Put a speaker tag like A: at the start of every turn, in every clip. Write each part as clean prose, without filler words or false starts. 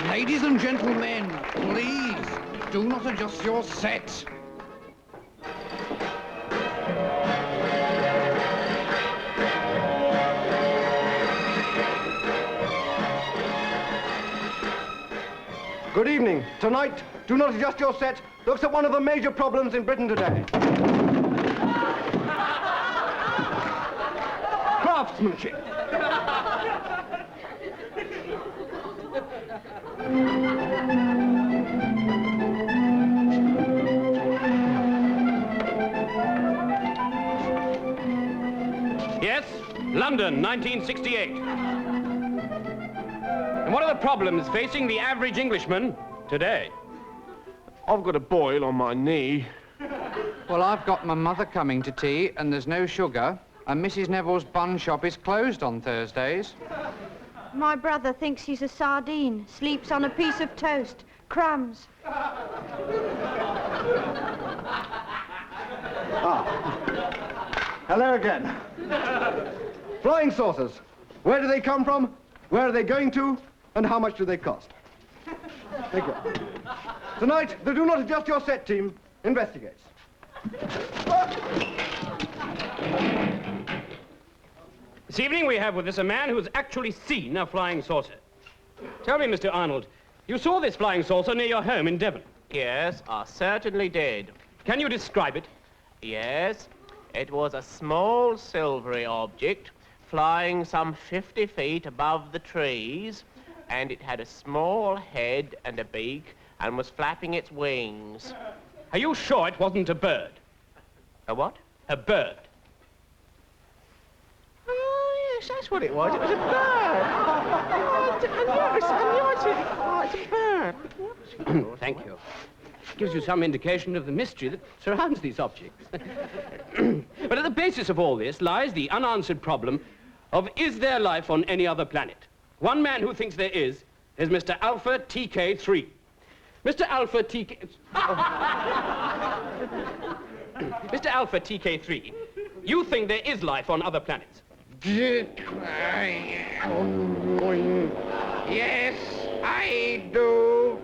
A: Ladies and gentlemen, please, do not adjust your set.
B: Good evening. Tonight, Do Not Adjust Your Set looks at one of the major problems in Britain today. Craftsmanship.
C: Yes, London, 1968. And what are the problems facing the average Englishman today?
D: I've got a boil on my knee.
A: Well, I've got my mother coming to tea, and there's no sugar, and Mrs. Neville's bun shop is closed on Thursdays.
E: My brother thinks he's a sardine, sleeps on a piece of toast, crumbs.
B: Hello again. Flying saucers. Where do they come from? Where are they going to? And how much do they cost? Thank you. Tonight, the Do Not Adjust Your Set team investigates.
C: This evening we have with us a man who's actually seen a flying saucer. Tell me, Mr. Arnold, you saw this flying saucer near your home in Devon?
F: Yes, I certainly did.
C: Can you describe it?
F: Yes, it was a small silvery object flying some 50 feet above the trees, and it had a small head and a beak and was flapping its wings.
C: Are you sure it wasn't a bird?
F: A what?
C: A bird.
F: Oh, yes, that's what it was. It was a bird. I knew it's a bird.
C: Thank you. Gives you some indication of the mystery that surrounds these objects. But at the basis of all this lies the unanswered problem of, is there life on any other planet? One man who thinks there is Mr. Alpha TK3. Mr. Alpha TK... Mr. Alpha TK3, you think there is life on other planets?
G: Yes, I do.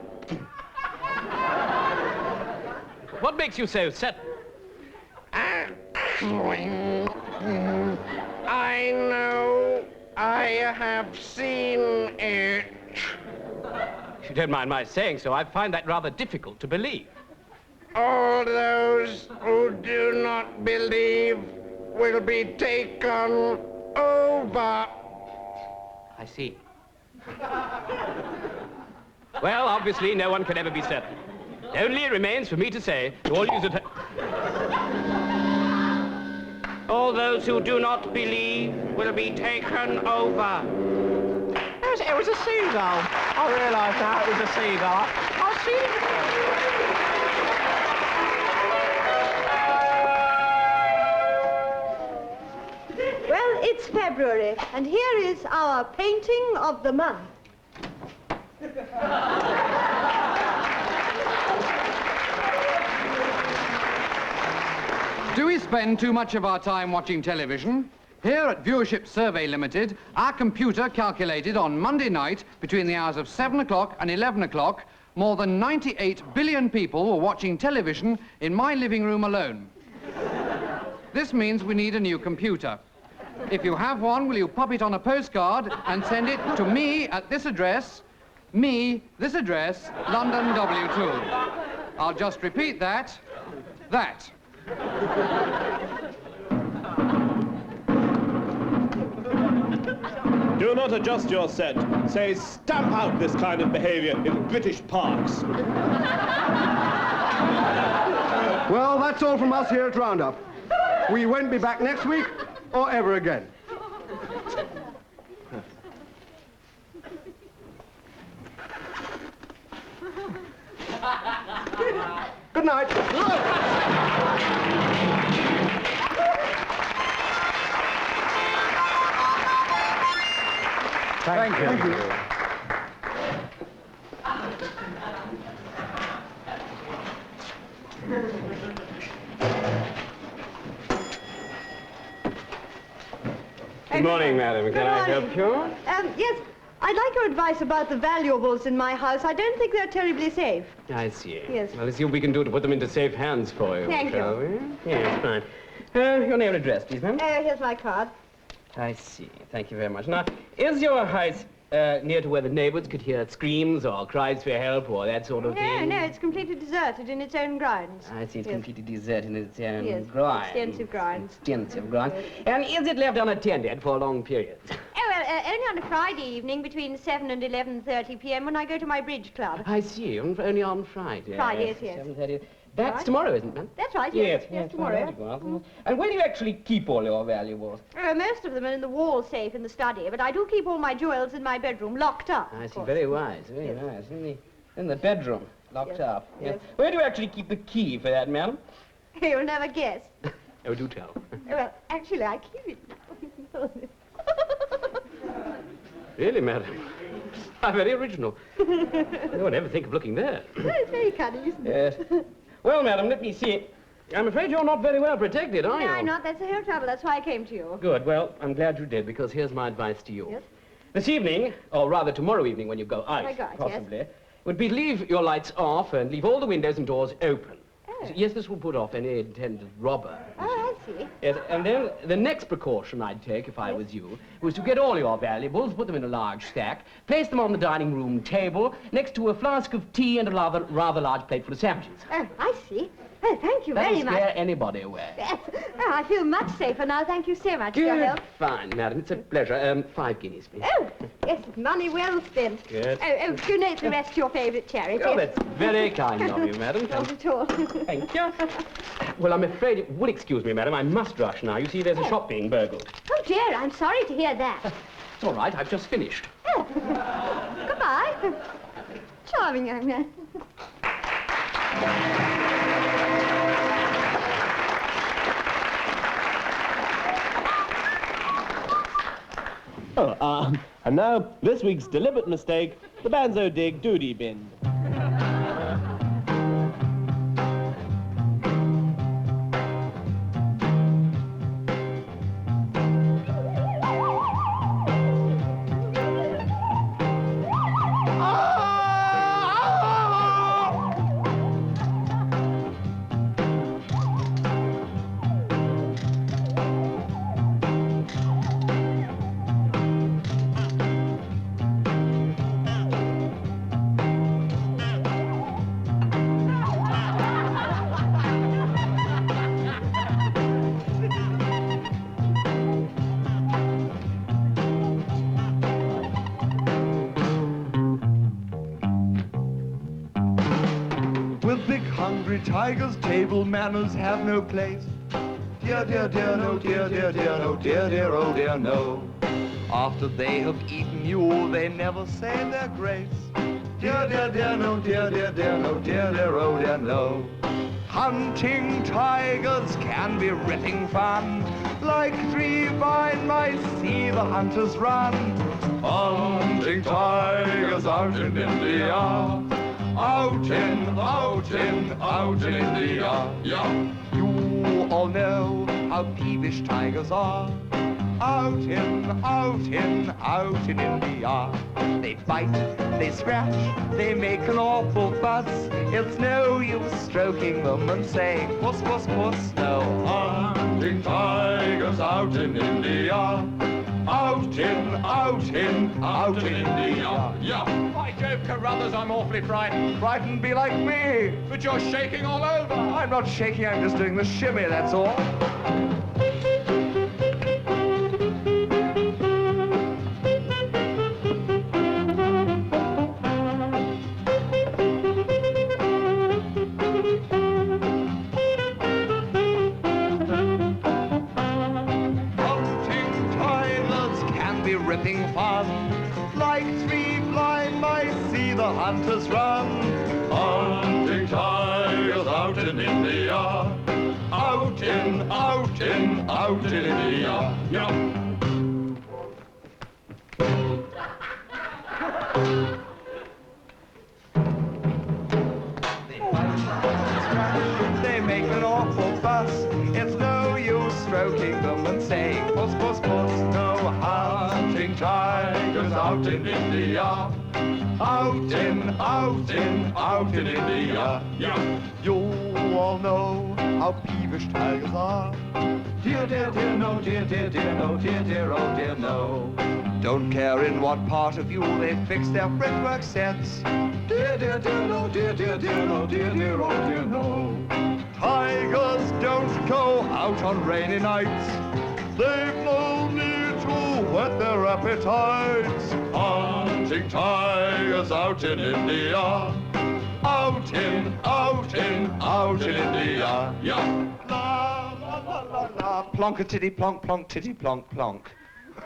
C: What makes you so certain?
G: I know. I have seen it.
C: If you don't mind my saying so, I find that rather difficult to believe.
G: All those who do not believe will be taken over.
C: I see. Well, obviously, no one can ever be certain. It only remains for me to say to all you that...
G: All those who do not believe will be taken over.
F: It was a seagull. I realise now it was a seagull. I've seen it before.
E: Well, it's February, and here is our painting of the month.
A: Do we spend too much of our time watching television? Here at Viewership Survey Limited, our computer calculated on Monday night, between the hours of 7 o'clock and 11 o'clock, more than 98 billion people were watching television in my living room alone. This means we need a new computer. If you have one, will you pop it on a postcard and send it to me at this address, London W2. I'll just repeat that.
D: Do not adjust your set. Say, stamp out this kind of behavior in British parks.
B: Well, that's all from us here at Roundup. We won't be back next week or ever again. Good night.
A: Thank you.
B: Thank you.
C: Good morning, madam. Can I help you?
E: Yes, I'd like your advice about the valuables in my house. I don't think they're terribly safe.
C: I see.
E: Yes.
C: Well, let's see what we can do to put them into safe hands for you,
E: Thank
C: shall we? Yes, fine. Your name and address, please, ma'am.
E: Here's my card.
C: I see. Thank you very much. Now, is your house near to where the neighbors could hear screams or cries for help or that sort of thing?
E: No, it's completely deserted in its own grounds.
C: I see. It's
E: Yes.
C: completely deserted in its own
E: Yes,
C: grounds.
E: extensive grounds.
C: Extensive grounds. And is it left unattended for long periods?
E: Oh, well, only on a Friday evening between 7 and 11:30 p.m. when I go to my bridge club.
C: I see. Only on Friday.
E: Friday, yes.
C: 7:30. That's
E: Right.
C: tomorrow, isn't it, ma'am?
E: That's right, yes, tomorrow.
C: Well, and where do you actually keep all your valuables?
E: Most of them are in the wall safe in the study, but I do keep all my jewels in my bedroom, locked up.
C: I
E: of
C: see.
E: course.
C: Very wise. Very
E: Yes.
C: wise. In the bedroom, locked
E: Yes,
C: up.
E: yes.
C: Where do you actually keep the key for that, madam?
E: You'll never guess.
C: Oh, do tell.
E: Well, actually, I keep it.
C: Really, madam? How very original. No one ever think of looking there.
E: It's very cunning, isn't it?
C: Yes. Well, madam, let me see. I'm afraid you're not very well protected, are you?
E: No, I'm not. That's the whole trouble. That's why I came to you.
C: Good. Well, I'm glad you did, because here's my advice to you.
E: Yes?
C: This evening, or rather tomorrow evening when you go out,
E: I go out, yes.
C: possibly, would be to leave your lights off and leave all the windows and doors open.
E: Oh.
C: Yes, this will put off any intended robber.
E: Oh, I see.
C: Yes, and then the next precaution I'd take, if I was you, was to get all your valuables, put them in a large stack, place them on the dining room table, next to a flask of tea and a rather large plate full of sandwiches.
E: Oh, I see. Oh, thank you very
C: That'll
E: much.
C: scare anybody away.
E: Yes. Oh, I feel much safer now. Thank you so much for your help.
C: Fine, madam. It's a pleasure. 5 guineas, please.
E: Oh, yes, money well spent.
C: Good.
E: Oh, donate the rest to your favourite charity.
C: Oh, that's very kind of you, madam.
E: Not at all.
C: Thank you. Well, I'm afraid it will excuse me, madam. I must rush now. You see, there's a shop being burgled.
E: Oh, dear, I'm sorry to hear that.
C: It's all right. I've just finished.
E: Oh. Goodbye. Charming young man.
D: And now, this week's deliberate mistake, the Banzo Dig Doody Bin.
H: With big hungry tigers, table manners have no place. Dear, dear, dear, no, dear, dear, dear, no, dear, dear, oh dear, no. After they have eaten you, they never say their grace. Dear, dear, dear, no, dear, dear, dear, no, dear, dear, oh dear, no. Hunting tigers can be ripping fun. Like 3 blind mice, see the hunters run. Hunting tigers out in India. Out in India, yeah. You all know how peevish tigers are. Out in India. They bite, they scratch, they make an awful fuss. It's no use stroking them and saying, puss, puss, puss. No, hunting tigers out in India. Out in India, yeah.
A: By Jove, Carruthers, I'm awfully frightened.
H: Frightened, be like me.
A: But you're shaking all over.
H: I'm not shaking, I'm just doing the shimmy, that's all. Hunting tigers can be ripping fun. Like 3 blind mice see the hunters run. Hunting tigers out in India. Out in India. Yeah. They make an awful fuss. It's no use stroking them and saying puss, puss, puss. No hunting tigers out in India. Out in India. Yeah. You all know how peevish tigers are. Dear, dear, dear, no, dear, dear, dear, no, dear, dear, oh, dear, no. Don't care in what part of you they fix their fretwork sets. Dear, dear, dear, no, dear, dear, dear, no, dear, dear, oh, dear, no. Tigers don't go out on rainy nights. They've no need to whet their appetites. Hunting tigers out in India. Out in India. Yeah. La, la, la, la, la. Plonk a titty plonk, plonk titty plonk, plonk.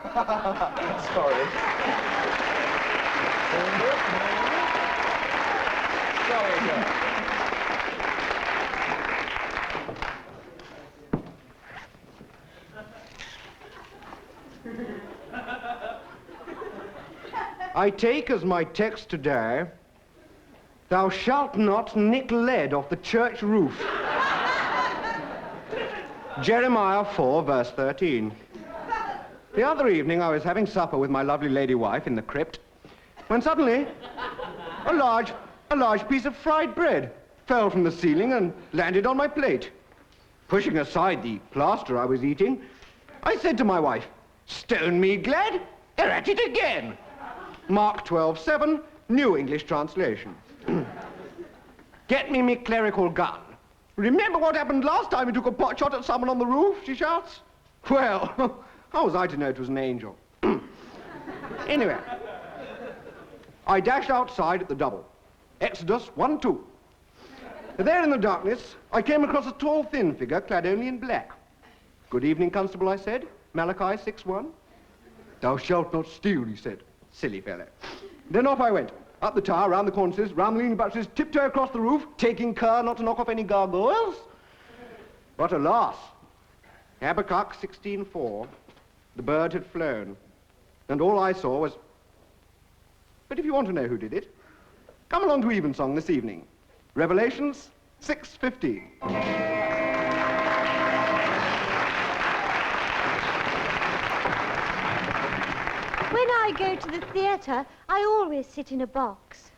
H: Sorry. Sorry, girl.
B: I take as my text today, thou shalt not nick lead off the church roof. Jeremiah 4, verse 13. The other evening, I was having supper with my lovely lady wife in the crypt, when suddenly a large piece of fried bread fell from the ceiling and landed on my plate. Pushing aside the plaster I was eating, I said to my wife, "Stone me, Glad, they're at it again." Mark 12:7, New English Translation. "Get me clerical gun. Remember what happened last time you took a pot shot at someone on the roof?" she shouts. Well, how was I to know it was an angel? Anyway, I dashed outside at the double. Exodus 1:2. There in the darkness, I came across a tall, thin figure clad only in black. "Good evening, Constable," I said. Malachi 6:1. "Thou shalt not steal," he said. Silly fellow. Then off I went. Up the tower, round the cornices, round the leaning buttresses, tiptoe across the roof, taking care not to knock off any gargoyles. But alas, Habakkuk 16:4, the bird had flown, and all I saw was... But if you want to know who did it, come along to Evensong this evening. Revelations 6:15.
E: When I go to the theatre, I always sit in a box.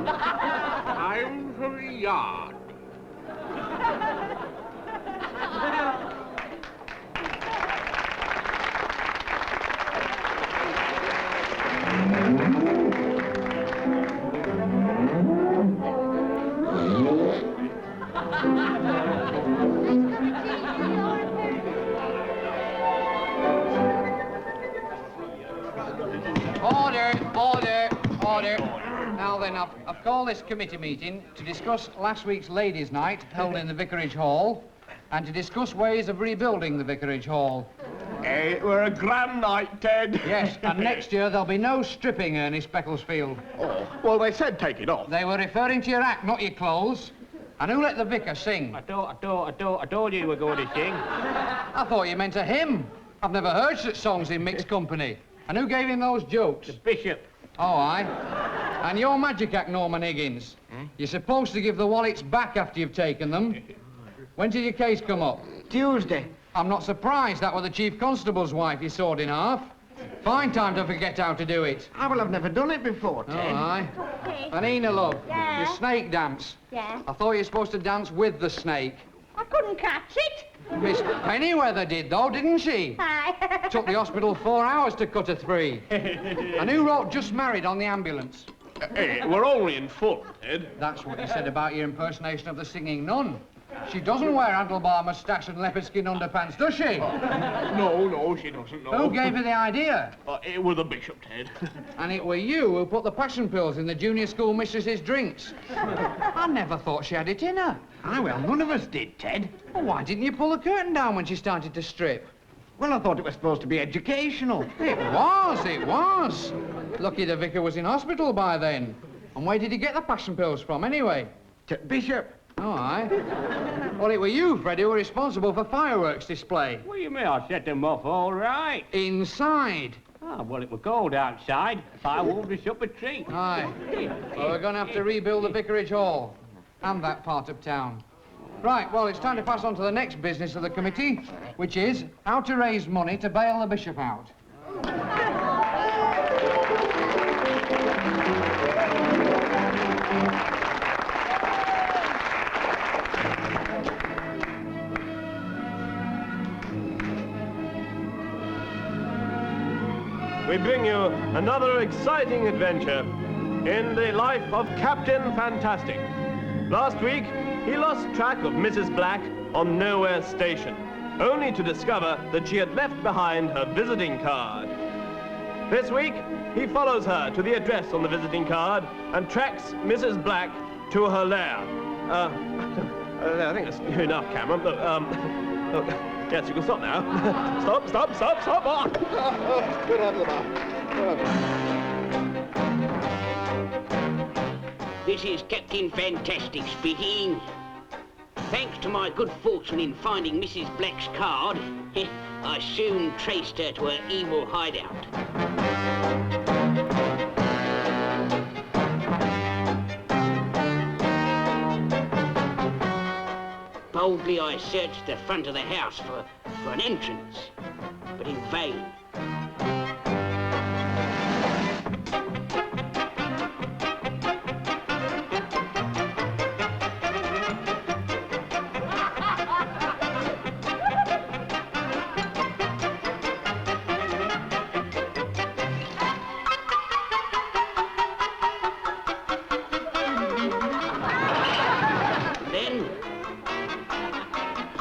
G: Time for the yard.
A: Order. Now then, I've called this committee meeting to discuss last week's Ladies' Night held in the Vicarage Hall and to discuss ways of rebuilding the Vicarage Hall.
D: It were a grand night, Ted.
A: Yes, and next year there'll be no stripping, Ernest Becclesfield.
D: Oh, well, they said take it off.
A: They were referring to your act, not your clothes. And who let the vicar sing?
C: I told you you were going to sing.
A: I thought you meant a hymn. I've never heard such songs in mixed company. And who gave him those jokes?
C: The bishop.
A: Oh, aye. And your magic act, Norman Higgins. You're supposed to give the wallets back after you've taken them. When did your case come up?
I: Tuesday.
A: I'm not surprised that was the Chief Constable's wife you sawed in half. Fine time to forget how to do it.
I: Ah, well, I've never done it before,
A: Oh,
I: Ted.
A: aye.
E: Okay.
A: And Ena, love,
E: Yeah?
A: your snake dance.
E: Yeah.
A: I thought you were supposed to dance with the snake.
E: I couldn't catch it.
A: Miss Pennyweather did, though, didn't she?
E: Aye.
A: Took the hospital 4 hours to cut her 3. And who wrote just married on the ambulance?
D: Hey, we're only in fun, Ted.
A: That's what you said about your impersonation of the singing nun. She doesn't wear handlebar moustache and leopard skin underpants, does she?
D: No, she doesn't, no.
A: Who gave her the idea?
D: It were the bishop, Ted.
A: And it were you who put the passion pills in the junior school mistress's drinks. I never thought she had it in her.
I: Aye, well, none of us did, Ted.
A: Well, why didn't you pull the curtain down when she started to strip?
I: Well, I thought it was supposed to be educational.
A: It was. Lucky the vicar was in hospital by then. And where did he get the passion pills from, anyway?
I: Bishop.
A: Oh, aye. Well, it were you, Freddy, who were responsible for fireworks display.
G: What do you mean? I set them off all right.
A: Inside.
G: Ah, well, it was cold outside. I warmed us up a treat.
A: Aye. Well, we're going to have to rebuild the vicarage hall. And that part of town. Right, well, it's time to pass on to the next business of the committee, which is how to raise money to bail the bishop out.
D: We bring you another exciting adventure in the life of Captain Fantastic. Last week, he lost track of Mrs. Black on Nowhere Station, only to discover that she had left behind her visiting card. This week, he follows her to the address on the visiting card and tracks Mrs. Black to her lair. I think that's enough, Cameron. Yes, you can stop now. Stop. Oh, good
G: This is Captain Fantastic speaking. Thanks to my good fortune in finding Mrs. Black's card, I soon traced her to her evil hideout. Boldly I searched the front of the house for an entrance, but in vain.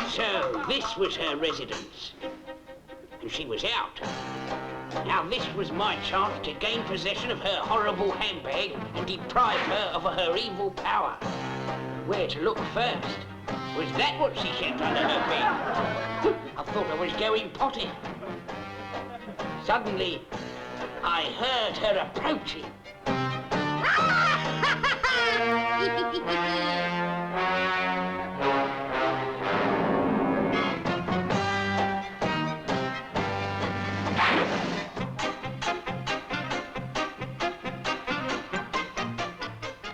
G: So this was her residence, and she was out. Now this was my chance to gain possession of her horrible handbag and deprive her of her evil power. Where to look first? Was that what she kept under her bed? I thought I was going potty. Suddenly, I heard her approaching.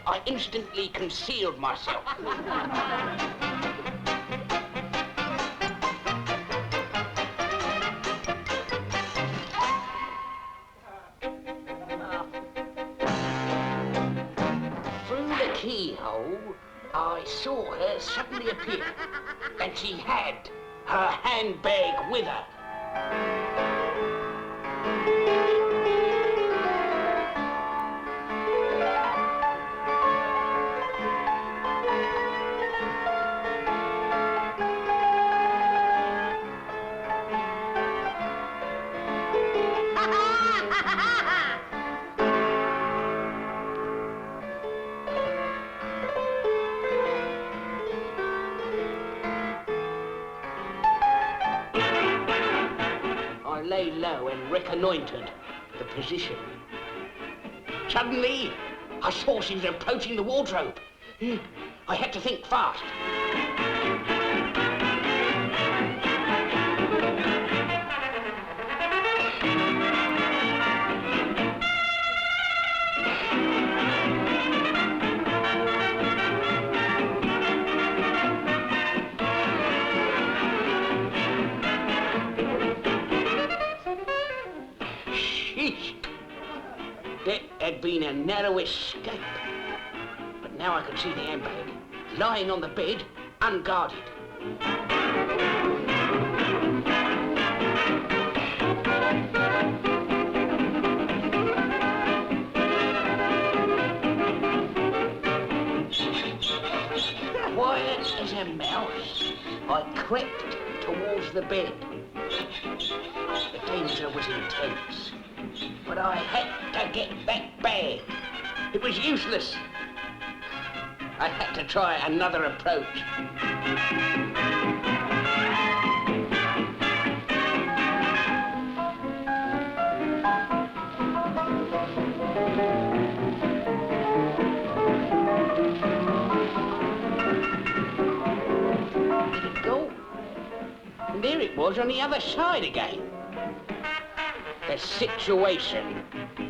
G: I instantly concealed myself. Through the keyhole, I saw her suddenly appear, and she had her handbag with her. I lay low and reconnoitered the position. Suddenly, I saw she was approaching the wardrobe. I had to think fast. That had been a narrow escape. But now I could see the handbag, lying on the bed, unguarded. Quiet as a mouse, I crept towards the bed. The danger was intense, but I had to get that bag. It was useless. I had to try another approach. Did it go? And there it was on the other side again. The situation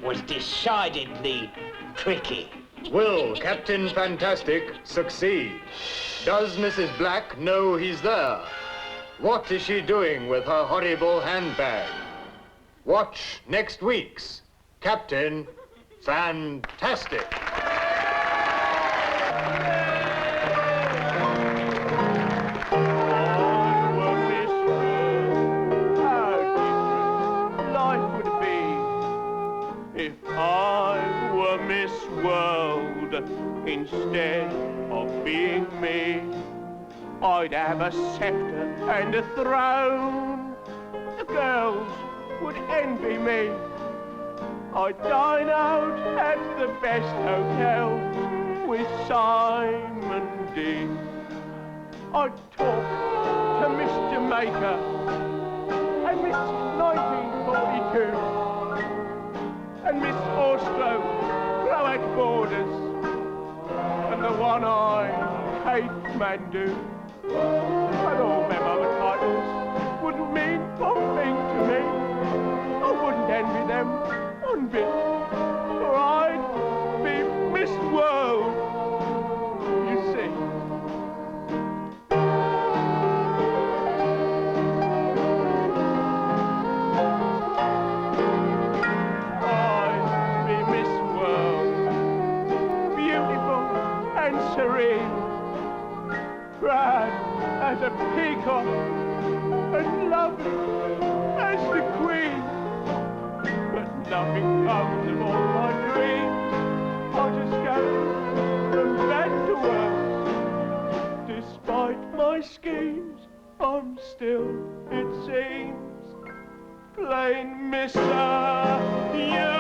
G: was decidedly tricky.
J: Will Captain Fantastic succeed? Does Mrs. Black know he's there? What is she doing with her horrible handbag? Watch next week's Captain Fantastic.
F: Instead of being me, I'd have a scepter and a throne. The girls would envy me. I'd dine out at the best hotels with Simon Dean. I'd talk to Miss Jamaica and Miss 1942 and Miss Austro, Croat Borders, and the one-eyed Kate Mandu. And all them other titles wouldn't mean one thing to me. I wouldn't envy them one bit, for I'd be Miss World, you see. I'd be Miss World, beautiful and serene, proud as a peacock and lovely as the queen. But nothing comes of all my dreams. I just go from bad to worse. Despite my schemes, I'm still, it seems, plain Mr. Universe.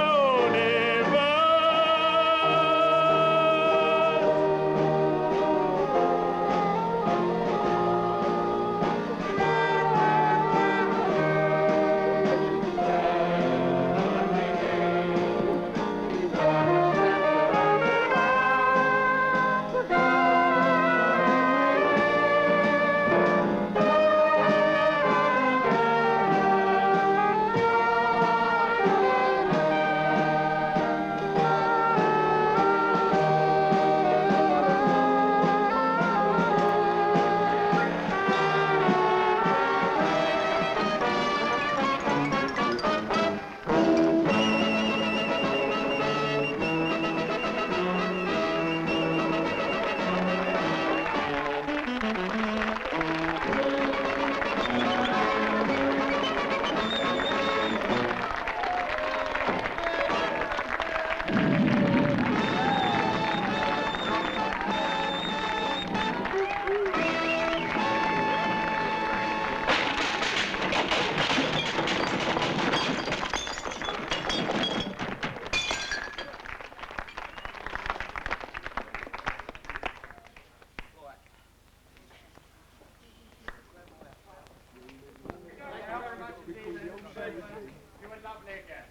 K: You were lovely again.